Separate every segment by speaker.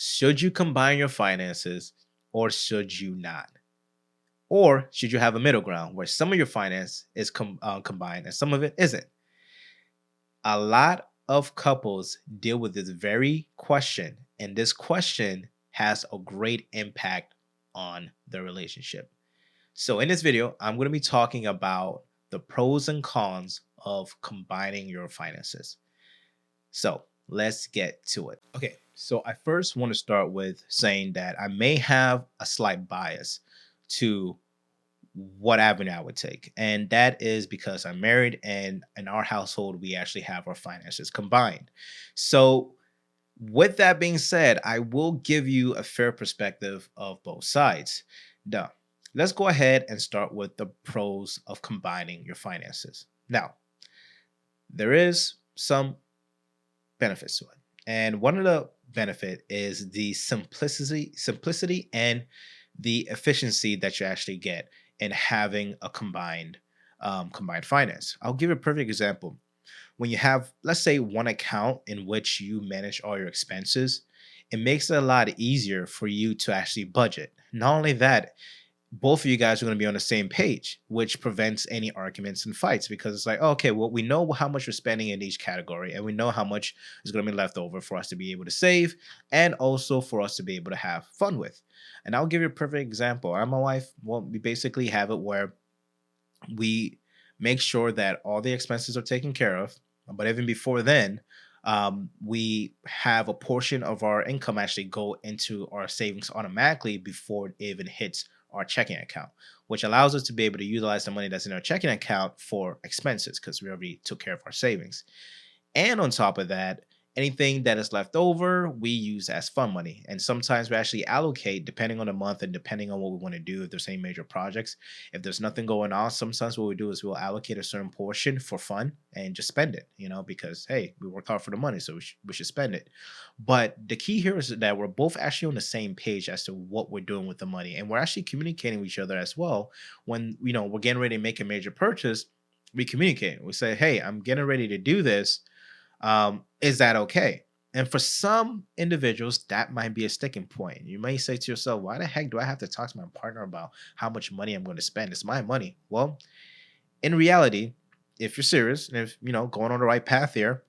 Speaker 1: Should you combine your finances or should you not? Or should you have a middle ground where some of your finance is combined and some of it isn't? A lot of couples deal with this very question, and this question has a great impact on the relationship. So, in this video, I'm going to be talking about the pros and cons of combining your finances. So, let's get to it. Okay, so I first want to start with saying that I may have a slight bias to what avenue I would take. And that is because I'm married and in our household, we actually have our finances combined. So, with that being said, I will give you a fair perspective of both sides. Now, let's go ahead and start with the pros of combining your finances. Now, there is some benefits to it. And one of the benefit is the simplicity and the efficiency that you actually get in having a combined finance. I'll give you a perfect example. When you have, let's say, one account in which you manage all your expenses, it makes it a lot easier for you to actually budget. Not only that, both of you guys are going to be on the same page, which prevents any arguments and fights because it's like, okay, well, we know how much we're spending in each category and we know how much is going to be left over for us to be able to save and also for us to be able to have fun with. And I'll give you a perfect example. I and my wife, well, we basically have it where we make sure that all the expenses are taken care of. But even before then, we have a portion of our income actually go into our savings automatically before it even hits our checking account, which allows us to be able to utilize the money that's in our checking account for expenses because we already took care of our savings. And on top of that, anything that is left over, we use as fun money. And sometimes we actually allocate depending on the month and depending on what we want to do. If there's any major projects, if there's nothing going on, sometimes what we do is we'll allocate a certain portion for fun and just spend it, because hey, we worked hard for the money, so we should spend it. But the key here is that we're both actually on the same page as to what we're doing with the money. And we're actually communicating with each other as well. When, we're getting ready to make a major purchase, we communicate. We say, hey, I'm getting ready to do this, is that okay? And for some individuals, that might be a sticking point. You may say to yourself, why the heck do I have to talk to my partner about how much money I'm going to spend? It's my money. Well, in reality, if you're serious and if, going on the right path here,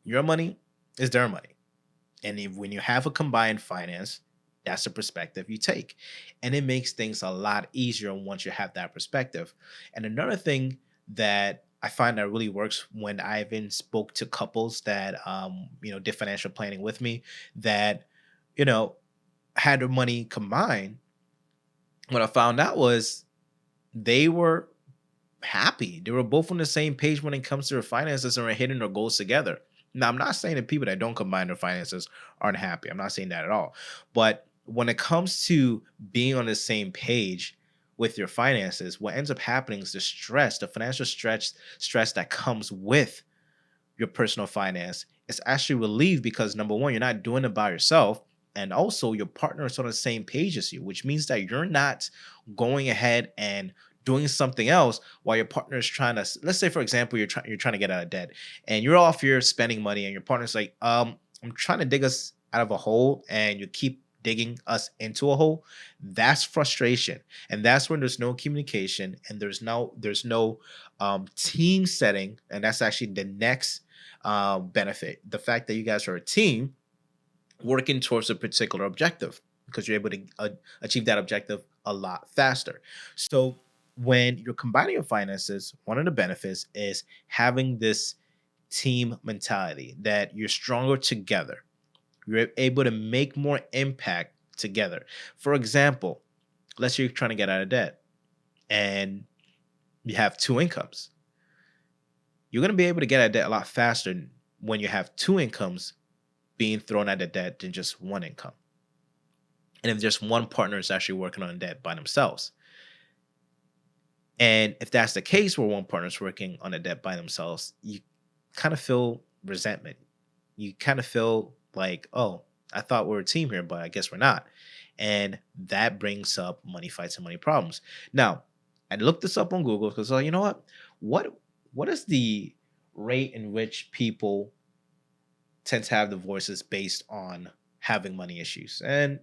Speaker 1: your money is their money. And when you have a combined finance, that's the perspective you take. And it makes things a lot easier once you have that perspective. And another thing that I find that really works when I even spoke to couples that did financial planning with me that you know had their money combined. What I found out was they were happy. They were both on the same page when it comes to their finances and were hitting their goals together. Now, I'm not saying that people that don't combine their finances aren't happy. I'm not saying that at all. But when it comes to being on the same page with your finances, what ends up happening is the financial stress that comes with your personal finance is actually relieved because number one, you're not doing it by yourself. And also your partner is on the same page as you, which means that you're not going ahead and doing something else while your partner is trying to, let's say, for example, you're trying to get out of debt and you're off here spending money and your partner's like, I'm trying to dig us out of a hole and you keep digging us into a hole. That's frustration. And that's when there's no communication and there's no team setting. And that's actually the next benefit. The fact that you guys are a team working towards a particular objective because you're able to achieve that objective a lot faster. So when you're combining your finances, one of the benefits is having this team mentality that you're stronger together. You're able to make more impact together. For example, let's say you're trying to get out of debt and you have two incomes. You're going to be able to get out of debt a lot faster when you have two incomes being thrown at the debt than just one income. And if just one partner is actually working on debt by themselves. And if that's the case where one partner is working on a debt by themselves, you kind of feel resentment. You kind of feel like, oh, I thought we were a team here, but I guess we're not. And that brings up money fights and money problems. Now, I looked this up on Google because, you know what is the rate in which people tend to have divorces based on having money issues. And,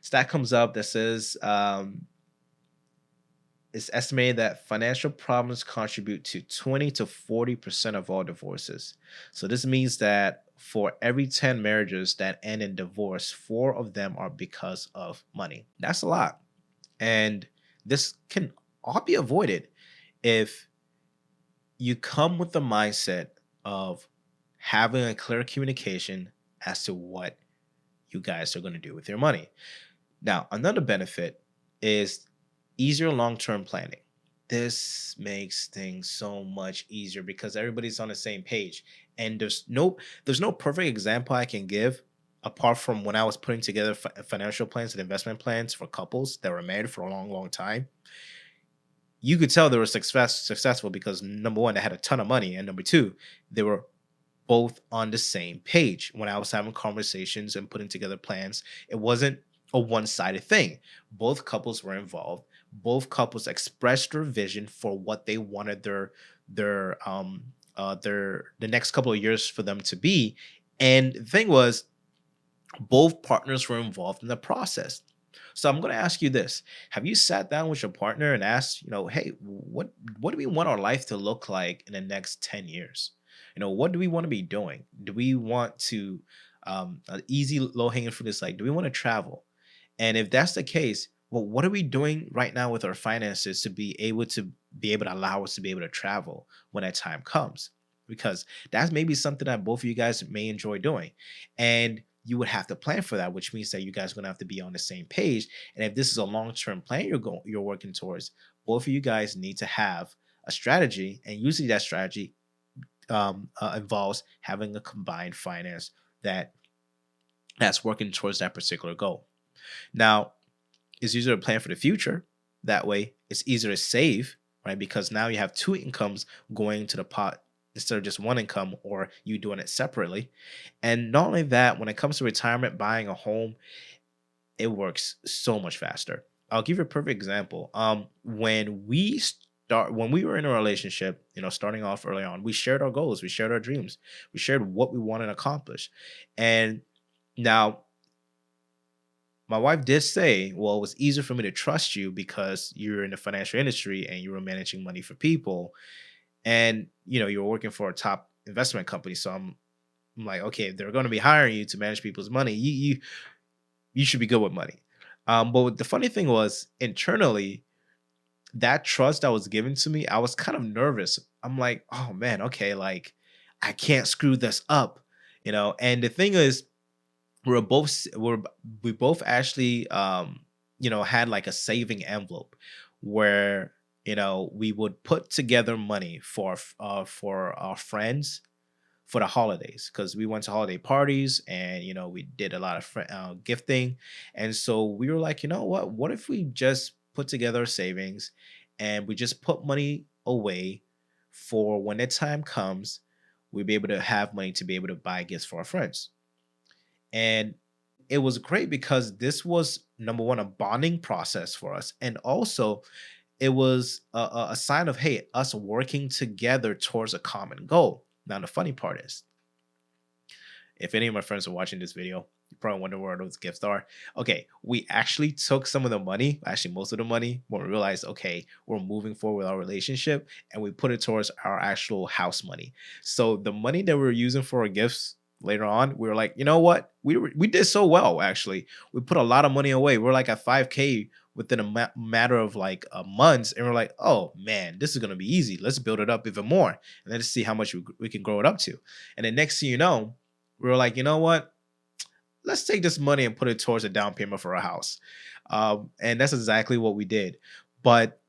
Speaker 1: stat comes up that says it's estimated that financial problems contribute to 20 to 40% of all divorces. So this means that for every 10 marriages that end in divorce, four of them are because of money. That's a lot. And this can all be avoided if you come with the mindset of having a clear communication as to what you guys are going to do with your money. Now, another benefit is easier long-term planning. This makes things so much easier because everybody's on the same page. And there's no perfect example I can give apart from when I was putting together financial plans and investment plans for couples that were married for a long, long time. You could tell they were successful because number one, they had a ton of money, and number two, they were both on the same page when I was having conversations and putting together plans. It wasn't a one-sided thing. Both couples were involved. Both couples expressed their vision for what they wanted their the next couple of years for them to be. And the thing was, both partners were involved in the process. So I'm going to ask you this. Have you sat down with your partner and asked, hey, what do we want our life to look like in the next 10 years? What do we want to be doing? Do we want to an easy low hanging fruit is like, do we want to travel? And if that's the case, well, what are we doing right now with our finances to be able to allow us to be able to travel when that time comes? Because that's maybe something that both of you guys may enjoy doing. And you would have to plan for that, which means that you guys are gonna have to be on the same page. And if this is a long-term plan you're working towards, both of you guys need to have a strategy. And usually that strategy involves having a combined finance that's working towards that particular goal. Now, it's easier to plan for the future. That way, it's easier to save, right? Because now you have two incomes going to the pot instead of just one income or you doing it separately. And not only that, when it comes to retirement, buying a home, it works so much faster. I'll give you a perfect example. When we were in a relationship, starting off early on, we shared our goals, we shared our dreams, we shared what we wanted to accomplish. And now my wife did say, well, it was easier for me to trust you because you're in the financial industry and you were managing money for people. And, you're working for a top investment company. So I'm like, okay, if they're going to be hiring you to manage people's money, you should be good with money. But the funny thing was internally, that trust that was given to me, I was kind of nervous. I'm like, oh man, okay, like I can't screw this up, And the thing is, we both actually had like a saving envelope where we would put together money for our friends for the holidays because we went to holiday parties and we did a lot of gifting. And so we were like, what if we just put together savings and we just put money away for when the time comes, we'll be able to have money to be able to buy gifts for our friends. And it was great because this was number one, a bonding process for us. And also it was a sign of, hey, us working together towards a common goal. Now, the funny part is, if any of my friends are watching this video, you probably wonder where those gifts are. Okay, we actually took some of the money, actually most of the money, when we realized, okay, we're moving forward with our relationship, and we put it towards our actual house money. So the money that we were using for our gifts later on, we were like, you know what? We did so well, actually. We put a lot of money away. We're like at 5K within a matter of like months, and we're like, oh man, this is gonna be easy. Let's build it up even more, and then see how much we can grow it up to. And the next thing you know, we were like, you know what? Let's take this money and put it towards a down payment for a house. And that's exactly what we did. But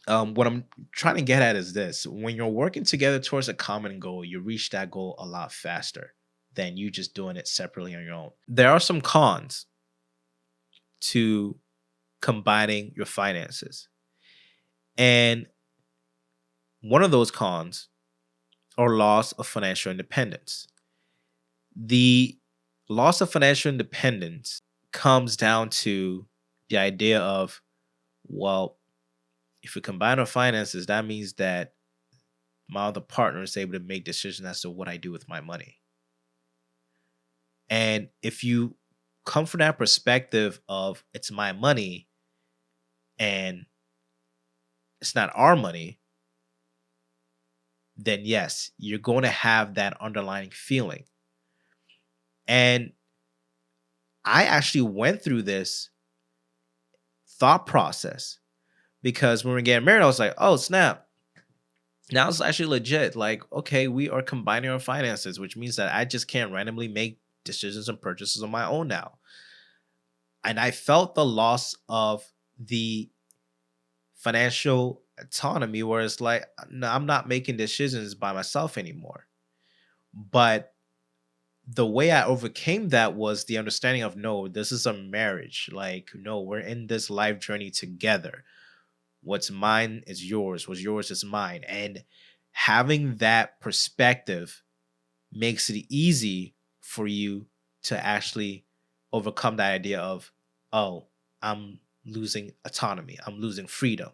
Speaker 1: what I'm trying to get at is this: when you're working together towards a common goal, you reach that goal a lot faster than you just doing it separately on your own. There are some cons to combining your finances. And one of those cons are loss of financial independence. The loss of financial independence comes down to the idea of, well, if we combine our finances, that means that my other partner is able to make decisions as to what I do with my money. And if you come from that perspective of it's my money and it's not our money, then yes, you're going to have that underlying feeling. And I actually went through this thought process because when we were getting married, I was like, oh, snap. Now it's actually legit. Like, okay, we are combining our finances, which means that I just can't randomly make decisions and purchases on my own now. And I felt the loss of the financial autonomy where it's like, no, I'm not making decisions by myself anymore. But the way I overcame that was the understanding of no, this is a marriage. Like, no, we're in this life journey together. What's mine is yours. What's yours is mine. And having that perspective makes it easy for you to actually overcome that idea of, oh, I'm losing autonomy. I'm losing freedom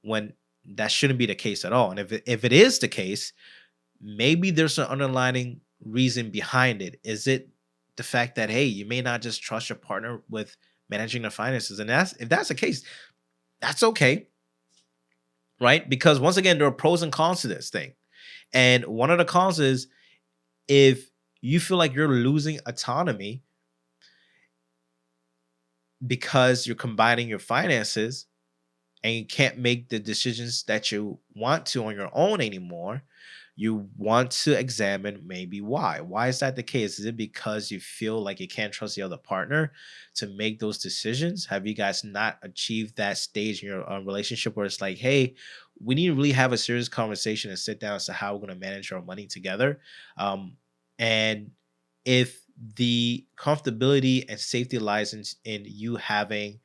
Speaker 1: when that shouldn't be the case at all. And if it is the case, maybe there's an underlying reason behind it. Is it the fact that, hey, you may not just trust your partner with managing their finances? And that's if that's the case, that's okay, right? Because once again, there are pros and cons to this thing. And one of the cons is if you feel like you're losing autonomy because you're combining your finances and you can't make the decisions that you want to on your own anymore, you want to examine maybe why. Why is that the case? Is it because you feel like you can't trust the other partner to make those decisions? Have you guys not achieved that stage in your relationship where it's like, hey, we need to really have a serious conversation and sit down as to how we're going to manage our money together? And if the comfortability and safety lies in you having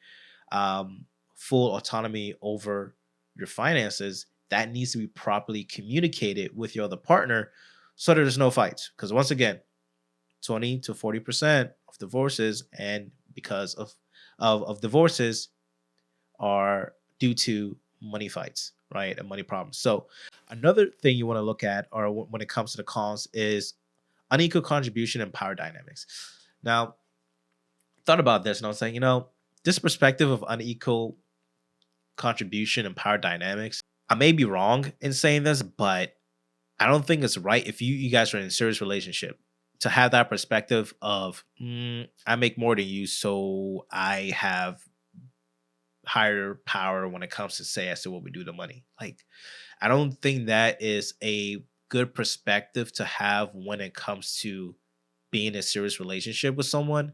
Speaker 1: full autonomy over your finances, that needs to be properly communicated with your other partner so that there's no fights. Because once again, 20 to 40% of divorces and because of divorces are due to money fights, right? And money problems. So another thing you want to look at or when it comes to the cons is unequal contribution and power dynamics. Now, thought about this and I was saying, this perspective of unequal contribution and power dynamics, I may be wrong in saying this, but I don't think it's right if you guys are in a serious relationship to have that perspective of I make more than you, so I have higher power when it comes to say as to what we do to money. Like, I don't think that is a good perspective to have when it comes to being in a serious relationship with someone,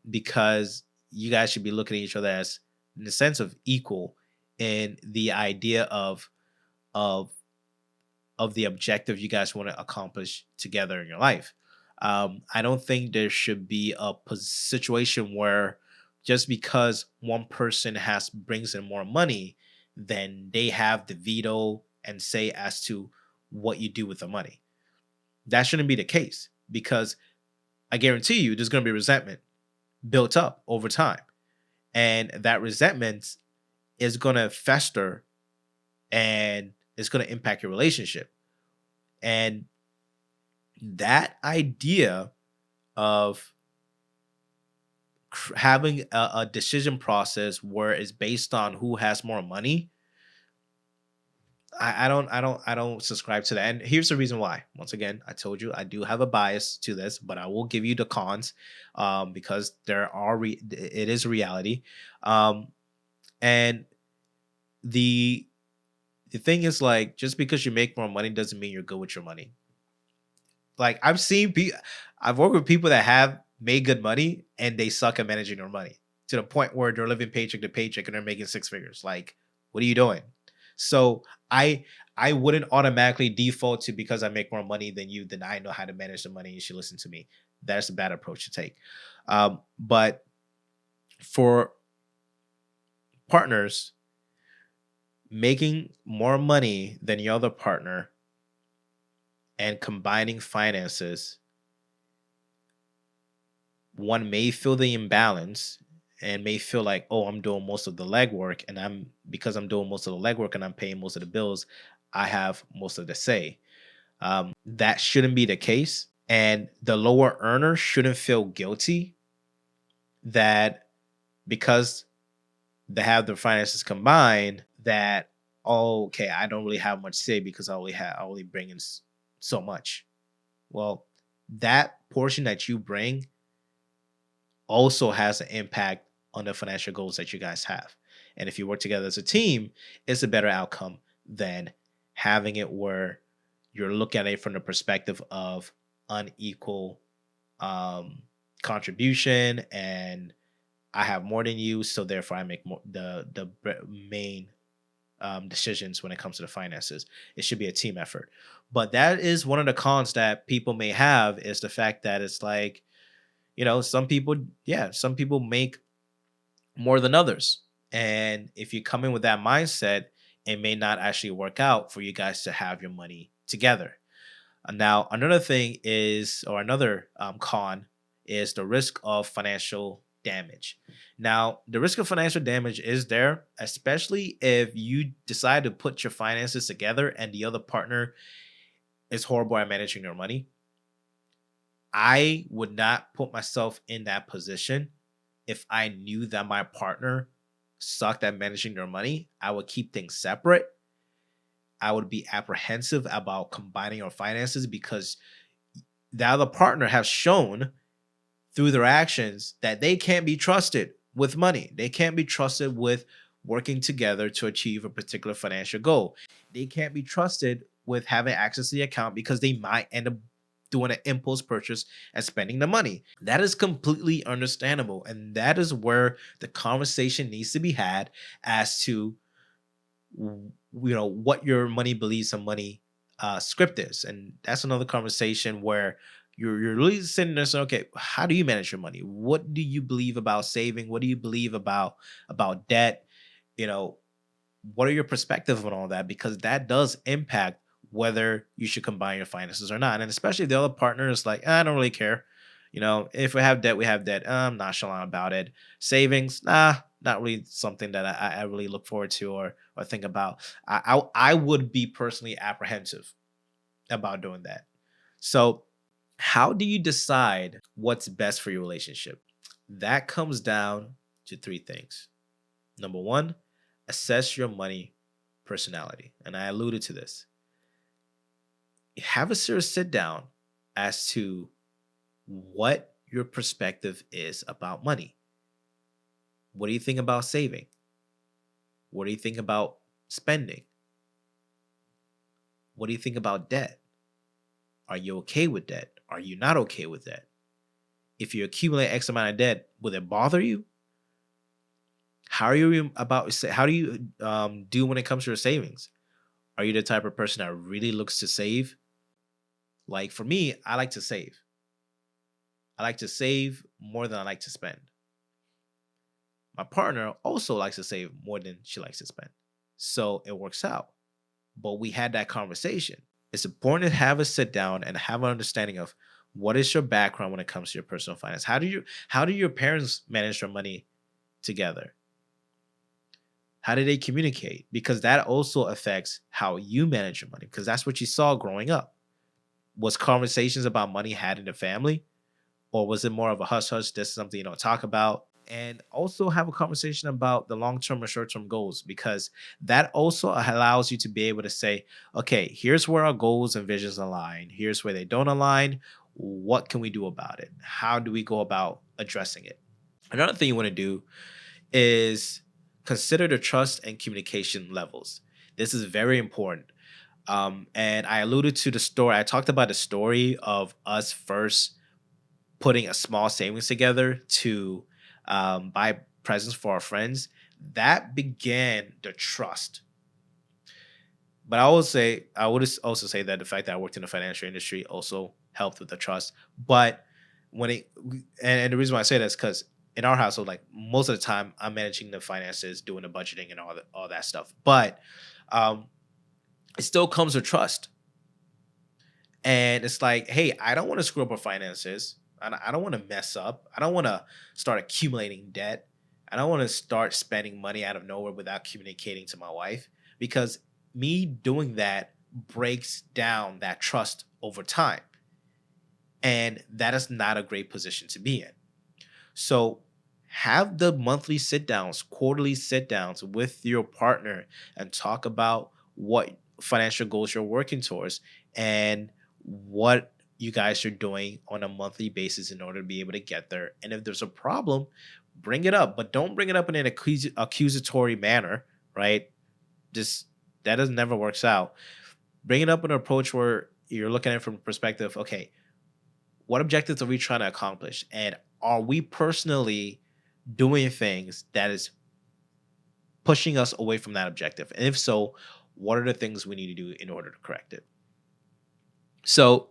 Speaker 1: because you guys should be looking at each other as in the sense of equal in the idea of of the objective you guys want to accomplish together in your life. I don't think there should be a situation where just because one person has brings in more money, then they have the veto and say as to what you do with the money. That shouldn't be the case because I guarantee you there's going to be resentment built up over time. And that resentment is going to fester and it's going to impact your relationship. And that idea of having a decision process where it's based on who has more money, I don't subscribe to that. And here's the reason why. Once again, I told you I do have a bias to this, but I will give you the cons, because it is reality. And the thing is, like, just because you make more money doesn't mean you're good with your money. Like, I've worked with people that have made good money and they suck at managing their money to the point where they're living paycheck to paycheck and they're making six figures. Like, what are you doing? So I wouldn't automatically default to because I make more money than you, then I know how to manage the money. You should listen to me. That's a bad approach to take. But for partners, making more money than your other partner and combining finances, one may feel the imbalance and may feel like, oh, I'm doing most of the legwork, and because I'm doing most of the legwork and I'm paying most of the bills, I have most of the say. That shouldn't be the case. And the lower earner shouldn't feel guilty that because they have their finances combined, that, oh, okay, I don't really have much say because I only bring in so much. Well, that portion that you bring also has an impact on the financial goals that you guys have. And if you work together as a team, it's a better outcome than having it where you're looking at it from the perspective of unequal um, contribution, and I have more than you, so therefore I make more the main decisions when it comes to the finances. It should be a team effort. But that is one of the cons that people may have, is the fact that it's like, some people, yeah, some people make more than others. And if you come in with that mindset, it may not actually work out for you guys to have your money together. Now, another thing is, or another con is the risk of financial damage. Now, the risk of financial damage is there, especially if you decide to put your finances together and the other partner is horrible at managing their money. I would not put myself in that position. If I knew that my partner sucked at managing their money, I would keep things separate. I would be apprehensive about combining our finances because the other partner has shown through their actions that they can't be trusted with money. They can't be trusted with working together to achieve a particular financial goal. They can't be trusted with having access to the account because they might end up doing an impulse purchase and spending the money. That is completely understandable. And that is where the conversation needs to be had as to what your money believes and money script is. And that's another conversation where you're really sitting there saying, okay, how do you manage your money? What do you believe about saving? What do you believe about debt? You know, what are your perspectives on all that? Because that does impact whether you should combine your finances or not. And especially if the other partner is like, I don't really care. If we have debt, we have debt. I'm nonchalant about it. Savings, not really something that I really look forward to or think about. I would be personally apprehensive about doing that. So, how do you decide what's best for your relationship? That comes down to three things. Number one, assess your money personality. And I alluded to this. Have a serious sit down as to what your perspective is about money. What do you think about saving? What do you think about spending? What do you think about debt? Are you okay with debt? Are you not okay with debt? If you accumulate X amount of debt, will it bother you? How do you do when it comes to your savings? Are you the type of person that really looks to save? Like for me, I like to save. I like to save more than I like to spend. My partner also likes to save more than she likes to spend. So it works out. But we had that conversation. It's important to have a sit down and have an understanding of what is your background when it comes to your personal finance. How do your parents manage their money together? How do they communicate? Because that also affects how you manage your money, because that's what you saw growing up. Was conversations about money had in the family? Or was it more of a hush hush? This is something you don't talk about. And also have a conversation about the long-term or short-term goals, because that also allows you to be able to say, okay, here's where our goals and visions align. Here's where they don't align. What can we do about it? How do we go about addressing it? Another thing you want to do is consider the trust and communication levels. This is very important. And I alluded to the story. I talked about the story of us first putting a small savings together to buy presents for our friends. That began the trust. But I would also say that the fact that I worked in the financial industry also helped with the trust. But and the reason why I say that is because in our household, like most of the time, I'm managing the finances, doing the budgeting, and all that stuff. But it still comes with trust. And it's like, hey, I don't want to screw up our finances. I don't want to mess up. I don't want to start accumulating debt. I don't want to start spending money out of nowhere without communicating to my wife, because me doing that breaks down that trust over time. And that is not a great position to be in. So have the monthly sit downs, quarterly sit downs with your partner and talk about what financial goals you're working towards and what you guys are doing on a monthly basis in order to be able to get there. And if there's a problem, bring it up, but don't bring it up in an accusatory manner, right? Just that doesn't never works out. Bring it up in an approach where you're looking at it from the perspective, okay, what objectives are we trying to accomplish? And are we personally doing things that is pushing us away from that objective? And if so, what are the things we need to do in order to correct it? So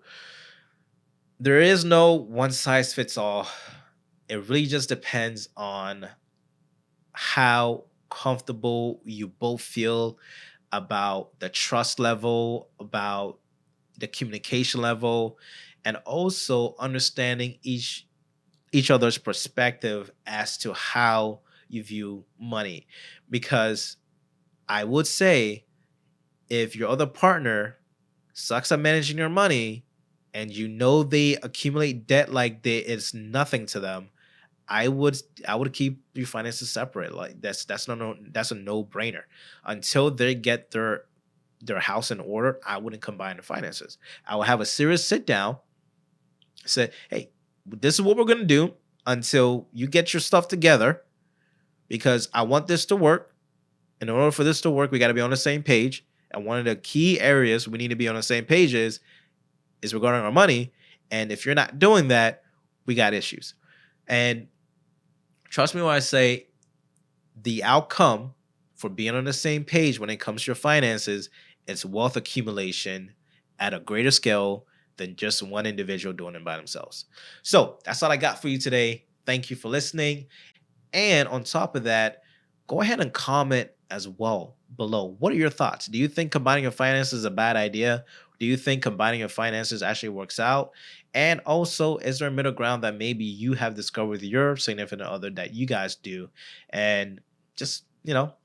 Speaker 1: there is no one size fits all. It really just depends on how comfortable you both feel about the trust level, about the communication level, and also understanding each other's perspective as to how you view money. Because I would say if your other partner sucks at managing your money and you know they accumulate debt like it's nothing to them, I would keep your finances separate. Like that's a no-brainer. Until they get their house in order, I wouldn't combine the finances. I would have a serious sit down, say, hey, this is what we're gonna do until you get your stuff together, because I want this to work. In order for this to work, we got to be on the same page. And one of the key areas we need to be on the same page is regarding our money. And if you're not doing that, we got issues. And trust me when I say the outcome for being on the same page when it comes to your finances, it's wealth accumulation at a greater scale than just one individual doing it by themselves. So that's all I got for you today. Thank you for listening. And on top of that, go ahead and comment as well below. What are your thoughts? Do you think combining your finances is a bad idea? Do you think combining your finances actually works out? And also, is there a middle ground that maybe you have discovered with your significant other that you guys do? And just, share it.